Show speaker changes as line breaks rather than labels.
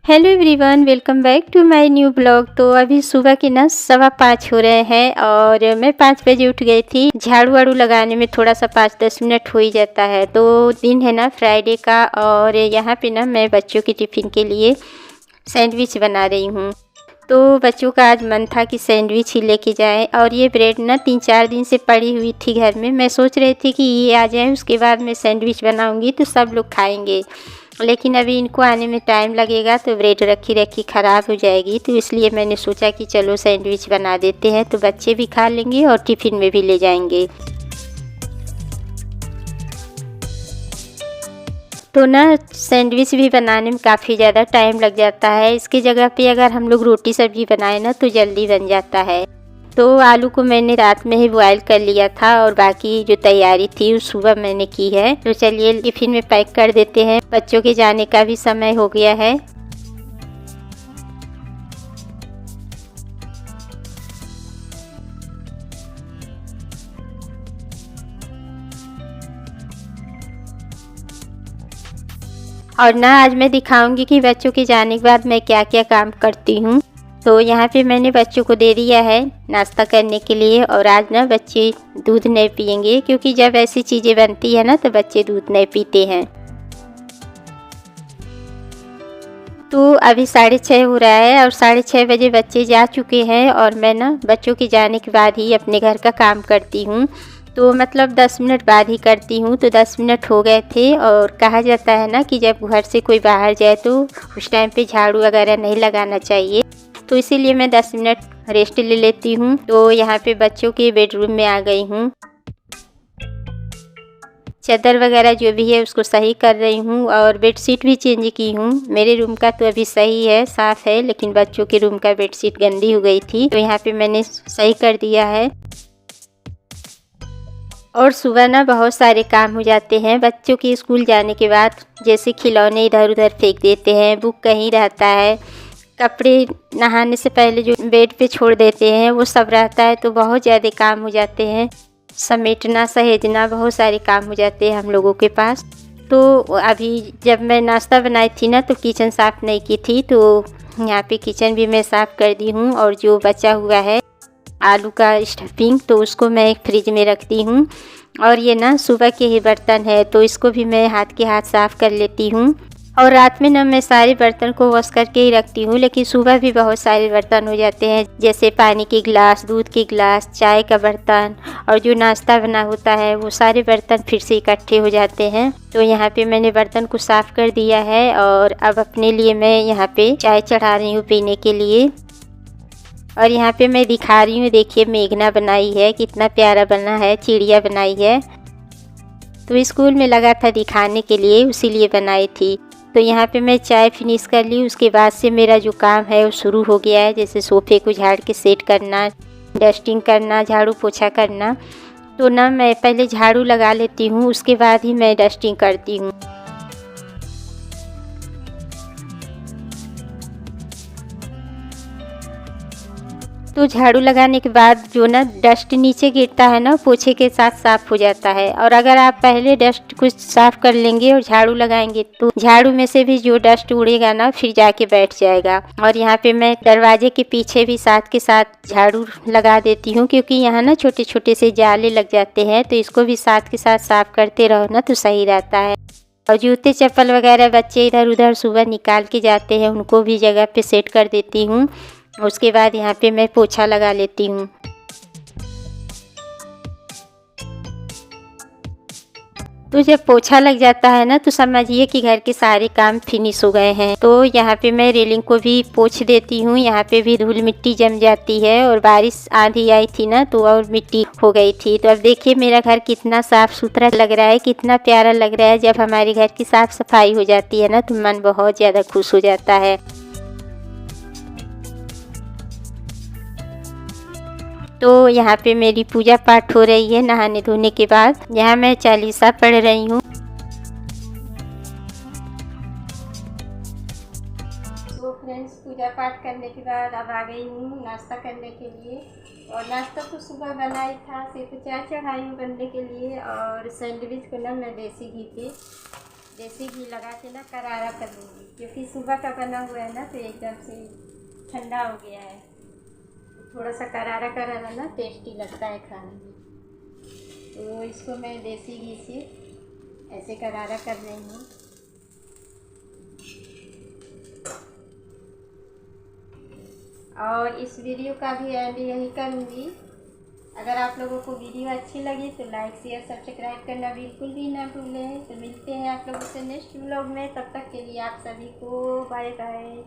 Hello everyone, welcome back to my new blog. तो अभी सुबह के ना 5:15 हो रहे हैं और मैं 5 बजे उठ गई थी। झाड़ू वाड़ू लगाने में थोड़ा सा 5-10 मिनट हो ही जाता है। तो दिन है ना फ्राइडे का और यहाँ पे ना मैं बच्चों के टिफ़िन के लिए सैंडविच बना रही हूँ। तो बच्चों का आज मन था कि सैंडविच ही लेके जाएं और ये ब्रेड ना 3-4 दिन से पड़ी हुई थी घर में। मैं सोच रही थी कि ये आ जाएं, उसके बाद मैं सैंडविच बनाऊंगी तो सब लोग खाएंगे, लेकिन अभी इनको आने में टाइम लगेगा तो ब्रेड रखी रखी ख़राब हो जाएगी। तो इसलिए मैंने सोचा कि चलो सैंडविच बना देते हैं, तो बच्चे भी खा लेंगे और टिफ़िन में भी ले जाएंगे। तो ना सैंडविच भी बनाने में काफ़ी ज़्यादा टाइम लग जाता है। इसकी जगह पे अगर हम लोग रोटी सब्ज़ी बनाए ना तो जल्दी बन जाता है। तो आलू को मैंने रात में ही बॉयल कर लिया था और बाकी जो तैयारी थी वो सुबह मैंने की है। तो चलिए टिफ़िन में पैक कर देते हैं, बच्चों के जाने का भी समय हो गया है। और ना आज मैं दिखाऊंगी कि बच्चों के जाने के बाद मैं क्या क्या काम करती हूँ। तो यहाँ पे मैंने बच्चों को दे दिया है नाश्ता करने के लिए और आज ना बच्चे दूध नहीं पियेंगे, क्योंकि जब ऐसी चीज़ें बनती है ना तो बच्चे दूध नहीं पीते हैं। तो अभी 6:30 हो रहा है और 6:30 बजे बच्चे जा चुके हैं और मैं ना बच्चों के जाने के बाद ही अपने घर का काम करती हूँ। तो मतलब 10 मिनट बाद ही करती हूँ। तो 10 मिनट हो गए थे और कहा जाता है ना कि जब घर से कोई बाहर जाए तो उस टाइम पे झाड़ू वगैरह नहीं लगाना चाहिए। तो इसीलिए मैं 10 मिनट रेस्ट ले लेती हूँ। तो यहाँ पे बच्चों के बेडरूम में आ गई हूँ। चादर वगैरह जो भी है उसको सही कर रही हूँ और बेडशीट भी चेंज की हूँ। मेरे रूम का तो अभी सही है, साफ़ है, लेकिन बच्चों के रूम का बेडशीट गंदी हो गई थी तो यहाँ पे मैंने सही कर दिया है। और सुबह ना बहुत सारे काम हो जाते हैं बच्चों के स्कूल जाने के बाद, जैसे खिलौने इधर उधर फेंक देते हैं, बुक कहीं रहता है, कपड़े नहाने से पहले जो बेड पे छोड़ देते हैं वो सब रहता है। तो बहुत ज़्यादा काम हो जाते हैं, समेटना सहेजना बहुत सारे काम हो जाते हैं हम लोगों के पास। तो अभी जब मैं नाश्ता बनाई थी ना तो किचन साफ़ नहीं की थी, तो यहाँ पे किचन भी मैं साफ़ कर दी हूँ। और जो बचा हुआ है आलू का स्टफिंग तो उसको मैं एक फ्रिज में रखती हूँ। और ये ना सुबह के ही बर्तन है तो इसको भी मैं हाथ के हाथ साफ़ कर लेती हूँ। और रात में ना मैं सारे बर्तन को वॉश करके ही रखती हूँ, लेकिन सुबह भी बहुत सारे बर्तन हो जाते हैं, जैसे पानी के गिलास, दूध के गिलास, चाय का बर्तन और जो नाश्ता बना होता है वो सारे बर्तन फिर से इकट्ठे हो जाते हैं। तो यहाँ पे मैंने बर्तन को साफ़ कर दिया है और अब अपने लिए मैं यहाँ पे चाय चढ़ा रही हूँ पीने के लिए। और यहाँ पे मैं दिखा रही हूँ, देखिए मेघना बनाई है, कितना प्यारा बना है, चिड़िया बनाई है। तो स्कूल में लगा था दिखाने के लिए, उसीलिए बनाई थी। तो यहाँ पे मैं चाय फिनिश कर ली, उसके बाद से मेरा जो काम है वो शुरू हो गया है, जैसे सोफ़े को झाड़ के सेट करना, डस्टिंग करना, झाड़ू पोछा करना। तो ना मैं पहले झाड़ू लगा लेती हूँ, उसके बाद ही मैं डस्टिंग करती हूँ। तो झाड़ू लगाने के बाद जो ना डस्ट नीचे गिरता है ना पोछे के साथ साफ़ हो जाता है। और अगर आप पहले डस्ट कुछ साफ़ कर लेंगे और झाड़ू लगाएंगे तो झाड़ू में से भी जो डस्ट उड़ेगा ना फिर जाके बैठ जाएगा। और यहाँ पे मैं दरवाजे के पीछे भी साथ के साथ झाड़ू लगा देती हूँ, क्योंकि यहाँ ना छोटे छोटे से जाले लग जाते हैं, तो इसको भी साथ के साथ साफ़ करते रहो ना तो सही रहता है। और जूते चप्पल वगैरह बच्चे इधर उधर सुबह निकाल के जाते हैं, उनको भी जगह पे सेट कर देती हूँ। उसके बाद यहाँ पे मैं पोछा लगा लेती हूँ। तो जब पोछा लग जाता है ना तो समझिए कि घर के सारे काम फिनिश हो गए हैं। तो यहाँ पे मैं रेलिंग को भी पोछ देती हूँ, यहाँ पे भी धूल मिट्टी जम जाती है और बारिश आंधी आई थी ना तो और मिट्टी हो गई थी। तो अब देखिए मेरा घर कितना साफ़ सुथरा लग रहा है, कितना प्यारा लग रहा है। जब हमारे घर की साफ़ सफाई हो जाती है ना तो मन बहुत ज़्यादा खुश हो जाता है। तो यहाँ पे मेरी पूजा पाठ हो रही है नहाने धोने के बाद। यहाँ मैं चालीसा पढ़ रही हूँ। तो फ्रेंड्स, पूजा पाठ करने के बाद अब आ गई हूँ नाश्ता करने के लिए। और नाश्ता तो सुबह बनाई था, सिर्फ चाय चढ़ाई हूँ बनने के लिए। और सैंडविच को ना मैं देसी घी पे देसी घी लगा के ना करारा कर लूँगी, क्योंकि सुबह का बना हुआ है ना तो एकदम से ठंडा हो गया है। थोड़ा सा करारा करारा ना टेस्टी लगता है खाने में। तो इसको मैं देसी घी से ऐसे करारा कर रही हूँ। और इस वीडियो का भी एंड यही करूँगी। अगर आप लोगों को वीडियो अच्छी लगी तो लाइक शेयर सब्सक्राइब करना बिल्कुल भी ना भूलें। तो मिलते हैं आप लोगों से नेक्स्ट व्लॉग में, तब तक के लिए आप सभी को बाय बाय।